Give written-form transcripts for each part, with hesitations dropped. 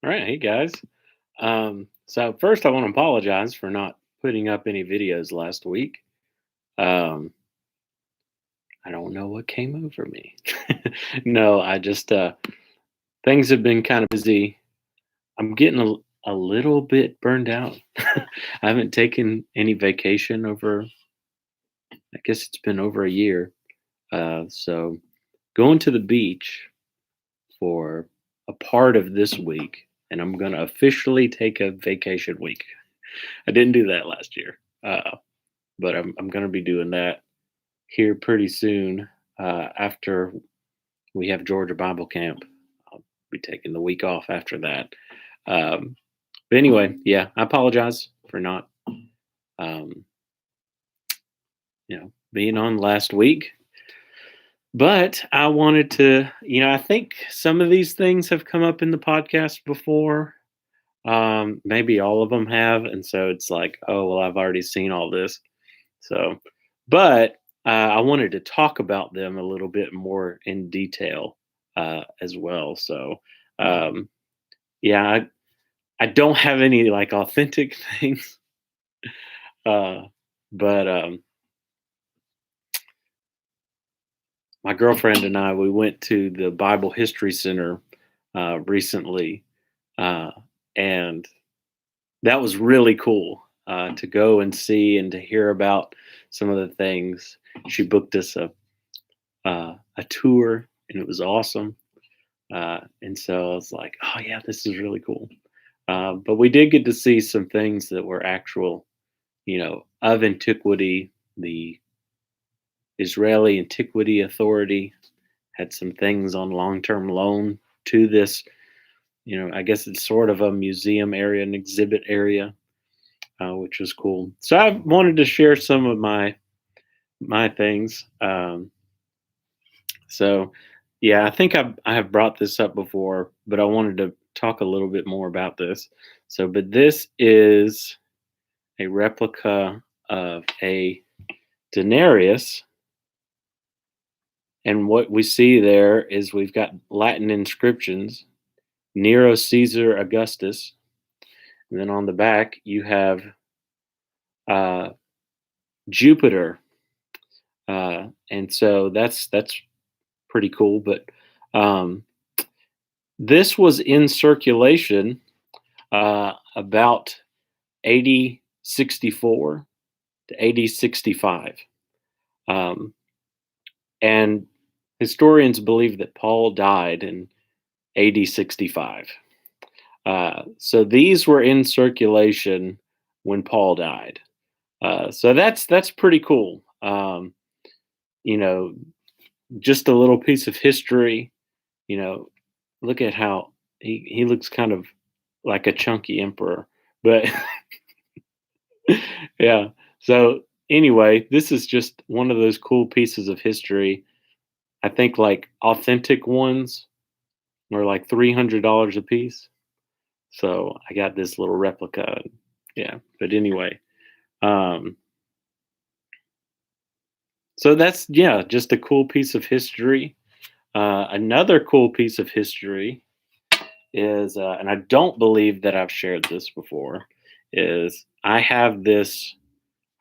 All right, hey guys. So first, I want to apologize for not putting up any videos last week. Um, I don't know what came over me. No, I just things have been kind of busy. I'm getting a little bit burned out. I haven't taken any vacation over. I guess it's been over a year. So going to the beach for a part of this week, and I'm going to officially take a vacation week. I didn't do that last year. But I'm going to be doing that here pretty soon after we have Georgia Bible Camp. I'll be taking the week off after that. Um, but anyway, yeah, I apologize for not, um, being on last week. But I wanted to, I think some of these things have come up in the podcast before. Maybe all of them have, and so it's like, oh well, I've already seen all this. So, but I wanted to talk about them a little bit more in detail as well. So, um, yeah, I don't have any like authentic things, uh, but my girlfriend and I we went to the Bible History Center recently, uh, and that was really cool to go and see and to hear about some of the things. She booked us a tour, and it was awesome. And so I was like, oh yeah, this is really cool. But we did get to see some things that were actual, of antiquity. The Israeli Antiquity Authority had some things on long-term loan to this. I guess it's sort of a museum area, an exhibit area, which was cool. So I wanted to share some of my things. So, yeah, I think I have brought this up before, but I wanted to talk a little bit more about this. So, but this is a replica of a denarius, and what we see there is we've got Latin inscriptions, Nero Caesar Augustus, and then on the back you have uh, Jupiter, and so that's pretty cool. But um, this was in circulation about AD 64 to AD 65. Um, and historians believe that Paul died in AD 65. So these were in circulation when Paul died. So that's pretty cool. You know, just a little piece of history. You know, look at how he looks kind of like a chunky emperor, but yeah. So anyway, this is just one of those cool pieces of history. I think like authentic ones are like $300 a piece. So I got this little replica. Yeah. But anyway, um, so that's yeah, just a cool piece of history. Another cool piece of history is, and I don't believe that I've shared this before, is I have this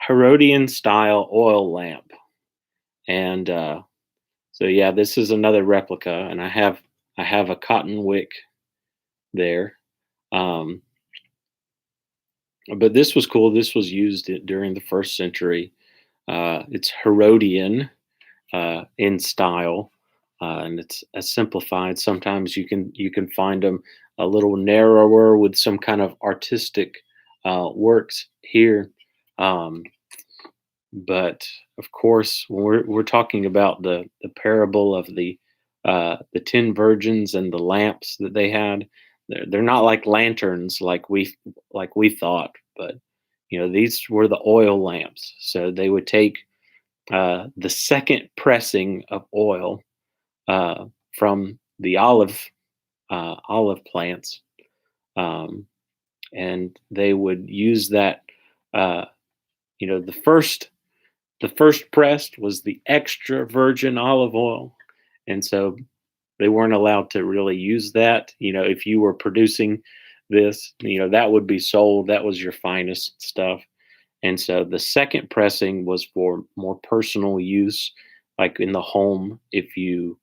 Herodian style oil lamp, and so yeah, this is another replica, and I have a cotton wick there. Um, but this was cool. This was used during the first century. It's Herodian in style, and it's simplified. Sometimes you can find them a little narrower with some kind of artistic works here. Um, but of course, when we're talking about the parable of the 10 virgins and the lamps that they had, they're not like lanterns like we thought, but these were the oil lamps. So they would take the second pressing of oil from the olive plants, um, and they would use that. Uh, the first pressed was the extra virgin olive oil, and so They weren't allowed to really use that. If you were producing this, that would be sold. That was your finest stuff. And so the second pressing was for more personal use, like in the home. If you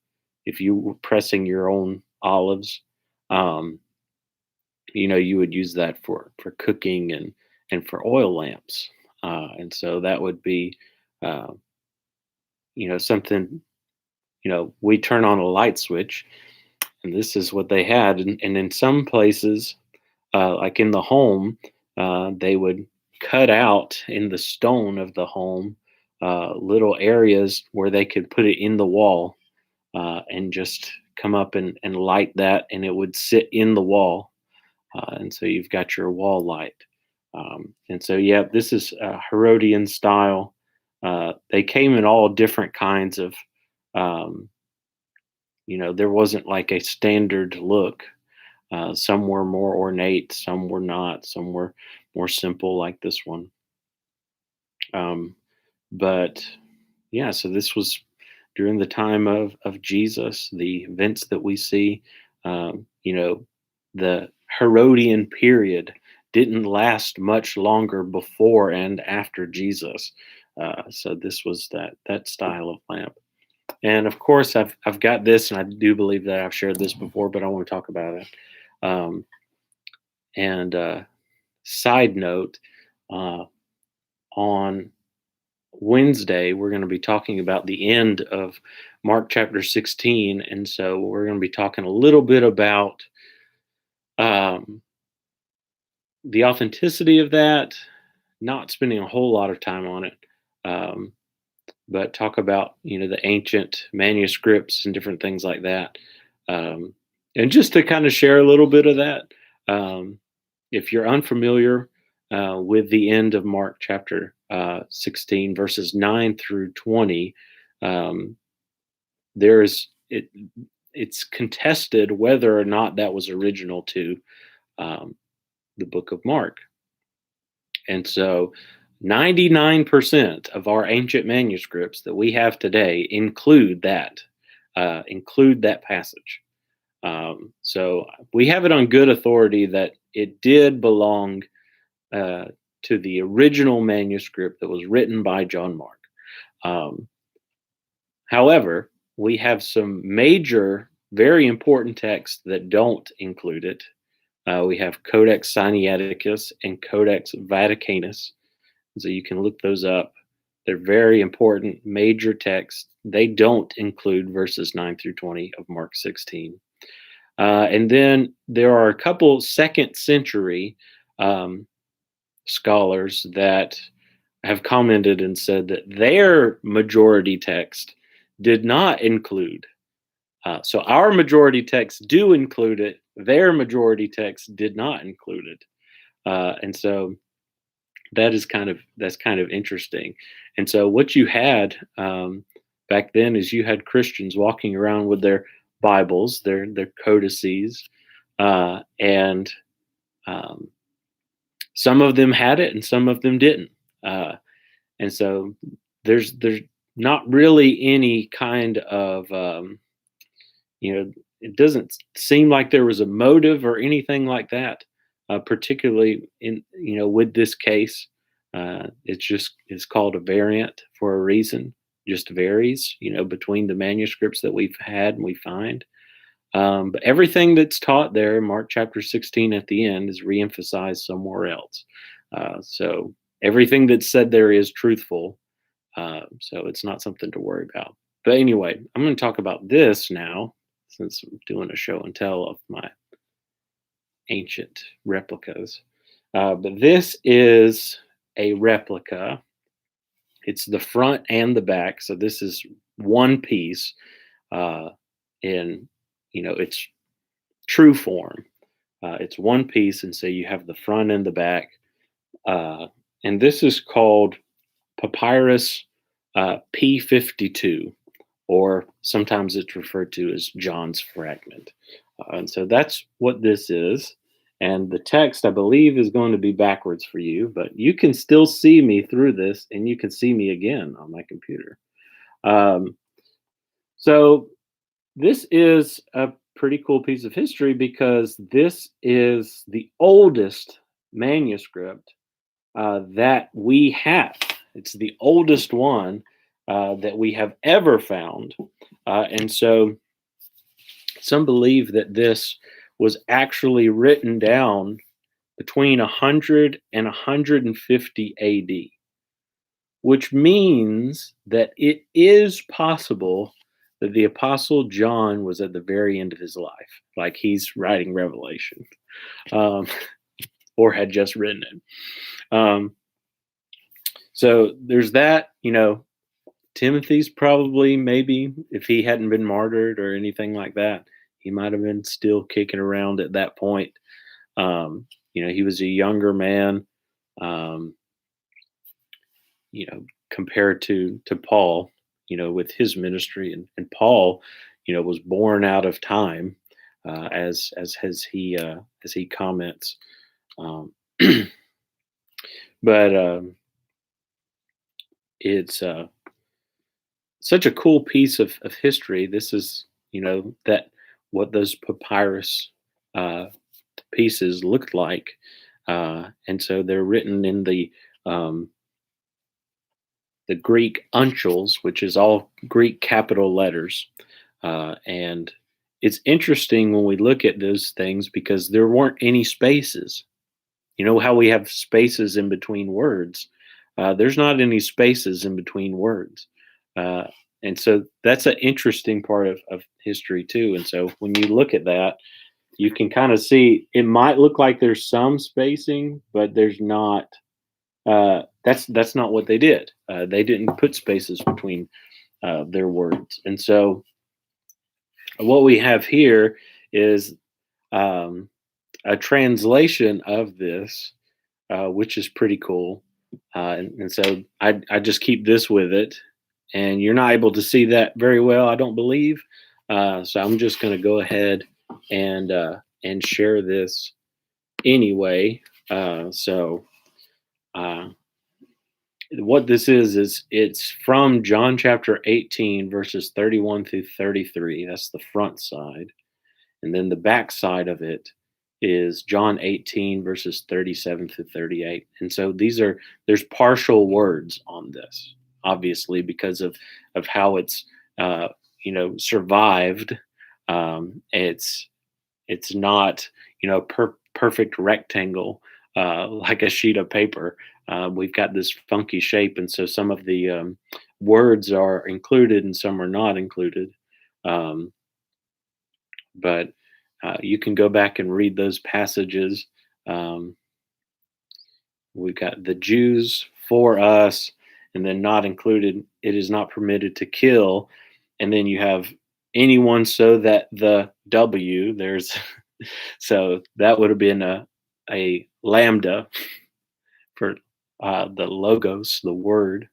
were pressing your own olives, um, you would use that for cooking and for oil lamps. And so that would be, uh, something. We turn on a light switch, and this is what they had. And in some places, like in the home, they would cut out in the stone of the home little areas where they could put it in the wall, and just come up and light that, and it would sit in the wall. And so you've got your wall light. And so, yeah, this is Herodian style. They came in all different kinds of, um, there wasn't like a standard look. Some were more ornate, some were not, some were more simple, like this one. Um, but yeah, so this was during the time of Jesus, the events that we see. The Herodian period didn't last much longer before and after Jesus. So this was that style of lamp. And of course, I've got this, and I do believe that I've shared this before, but I want to talk about it. Um, and Side note, uh, on Wednesday, we're going to be talking about the end of Mark chapter 16. And so we're going to be talking a little bit about um, the authenticity of that, not spending a whole lot of time on it, um, but talk about, the ancient manuscripts and different things like that. Um, and just to kind of share a little bit of that, um, if you're unfamiliar with the end of Mark chapter 16, verses 9 through 20, um, there's it. It's contested whether or not that was original to um, the book of Mark, and so 99% of our ancient manuscripts that we have today include that passage. So we have it on good authority that it did belong uh, to the original manuscript that was written by John Mark. Um, However, we have some major, very important texts that don't include it. We have Codex Sinaiticus and Codex Vaticanus. So you can look those up. They're very important, major texts. They don't include verses 9 through 20 of Mark 16. And then there are a couple second century um, scholars that have commented and said that their majority text did not include. So our majority texts do include it. Their majority text did not include it, and so that's kind of interesting. And so what you had back then is you had Christians walking around with their Bibles, their codices, and um, some of them had it and some of them didn't. Uh, and so there's not really any kind of it doesn't seem like there was a motive or anything like that, particularly in with this case. It's called a variant for a reason. Just varies, between the manuscripts that we've had and we find. But everything that's taught there in Mark chapter 16 at the end is reemphasized somewhere else. So everything that's said there is truthful. So it's not something to worry about. But anyway, I'm going to talk about this now, since I'm doing a show and tell of my ancient replicas. But this is a replica. It's the front and the back. So this is one piece uh, in, its true form. It's one piece. And so you have the front and the back. Uh, and this is called Papyrus P52, or sometimes it's referred to as John's fragment. And so that's what this is. And the text, I believe, is going to be backwards for you, but you can still see me through this, and you can see me again on my computer. Um, so This is a pretty cool piece of history because this is the oldest manuscript that we have. It's the oldest one that we have ever found. And so some believe that this was actually written down between 100 and 150 AD, which means that it is possible that the Apostle John was at the very end of his life, like he's writing Revelation, um, or had just written it. So there's that. Timothy's probably, maybe, if he hadn't been martyred or anything like that, he might have been still kicking around at that point. He was a younger man, um, compared to Paul, with his ministry, and Paul, was born out of time, as he comments. Um, but it's such a cool piece of history. This is, that what those papyrus uh, pieces looked like. And so they're written in the Greek uncials, which is all Greek capital letters. And it's interesting when we look at those things because there weren't any spaces. You know how we have spaces in between words? There's not any spaces in between words. Uh, and so that's an interesting part of history, too. And so when you look at that, you can kind of see it might look like there's some spacing, but there's not. That's not what they did. They didn't put spaces between their words, and so what we have here is um, a translation of this, which is pretty cool. And so I just keep this with it, and you're not able to see that very well, I don't believe. So I'm just going to go ahead and share this anyway. So. Uh, what this is it's from John chapter 18 verses 31 through 33. That's the front side, and then the back side of it is John 18 verses 37 through 38. And so there's partial words on this, obviously, because of how it's survived. It's not, perfect rectangle, like a sheet of paper. We've got this funky shape, and so some of the words are included and some are not included. Um, but you can go back and read those passages. Um, we've got the Jews for us, and then not included, it is not permitted to kill. And then you have anyone so that the W, there's so that would have been a lambda for the logos, the word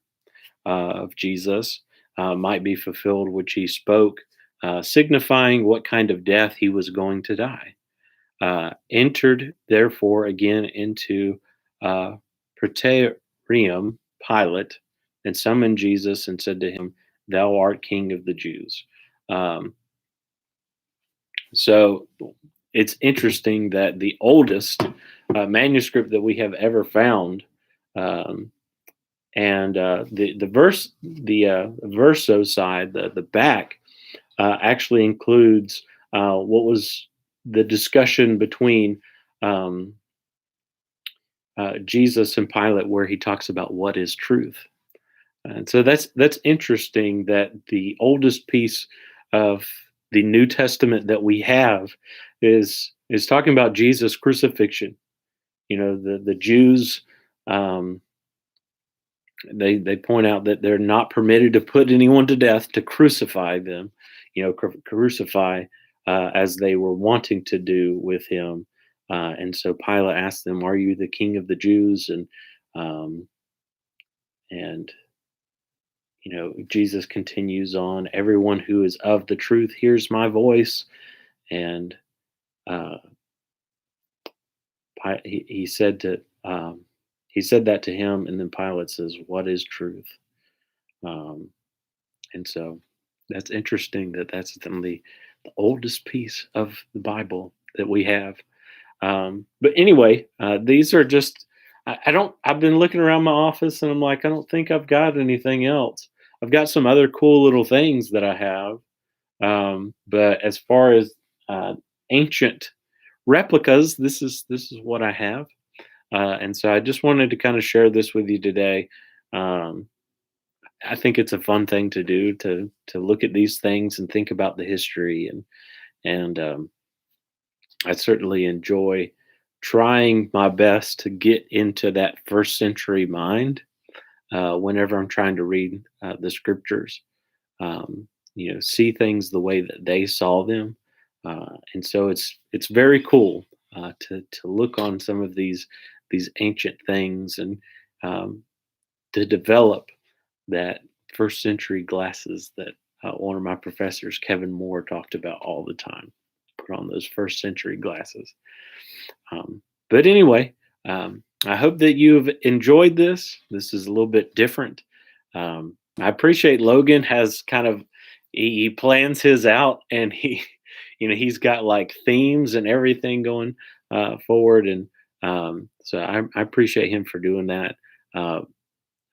of Jesus, might be fulfilled, which he spoke, signifying what kind of death he was going to die. Entered, therefore, again into Praetorium Pilate, and summoned Jesus and said to him, "Thou art King of the Jews." Um, so it's interesting that the oldest manuscript that we have ever found, um, and the verso side, the back, actually includes what was the discussion between um, Jesus and Pilate, where he talks about what is truth. And so that's interesting that the oldest piece of the New Testament that we have is talking about Jesus' crucifixion. The Jews, um, they point out that they're not permitted to put anyone to death, to crucify them, crucify as they were wanting to do with him. And so Pilate asked them, "Are you the king of the Jews?" Um, and Jesus continues on, "Everyone who is of the truth hears my voice." And uh, he said he said that to him, and then Pilate says, "What is truth?" Um, and so. That's interesting that that's the oldest piece of the Bible that we have. But anyway, these are just, I don't, I've been looking around my office and I'm like, I don't think I've got anything else. I've got some other cool little things that I have. But as far as uh, ancient replicas, this is what I have. And so I just wanted to kind of share this with you today. Um, I think it's a fun thing to do to look at these things and think about the history and I certainly enjoy trying my best to get into that first century mind whenever I'm trying to read the scriptures. See things the way that they saw them, and so it's very cool to look on some of these ancient things and um, to develop that first century glasses that one of my professors, Kevin Moore, talked about all the time. Put on those first century glasses. But anyway, I hope that you've enjoyed this. This is a little bit different. I appreciate Logan has kind of he plans his out and he, he's got like themes and everything going forward, and so I appreciate him for doing that. Uh,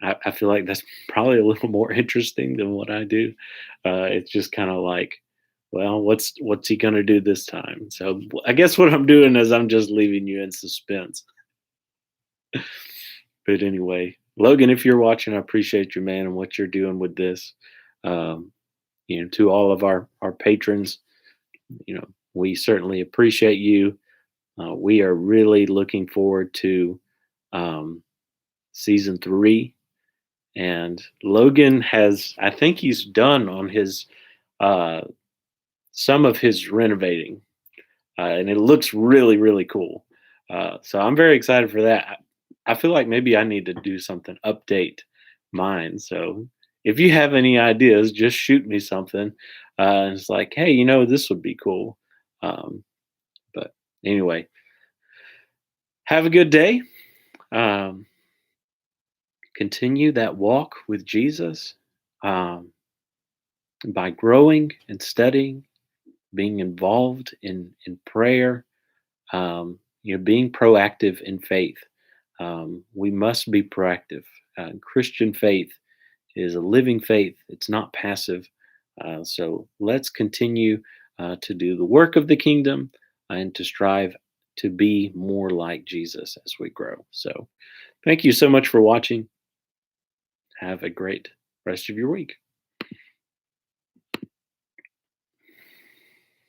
I feel like that's probably a little more interesting than what I do. It's just kind of like, well, what's he gonna do this time? So I guess what I'm doing is I'm just leaving you in suspense. But anyway, Logan, if you're watching, I appreciate you, man, and what you're doing with this. Um, to all of our patrons, we certainly appreciate you. We are really looking forward to um, season 3. And Logan has, I think he's done on his uh, some of his renovating, and it looks really, really cool. So I'm very excited for that. I feel like maybe I need to do something, update mine. So if you have any ideas, just shoot me something. And it's like, hey, this would be cool. Um, but anyway, have a good day. Um, Continue that walk with Jesus um, by growing and studying, being involved in prayer, being proactive in faith. We must be proactive. Christian faith is a living faith, it's not passive. So let's continue to do the work of the kingdom and to strive to be more like Jesus as we grow. So thank you so much for watching. Have a great rest of your week.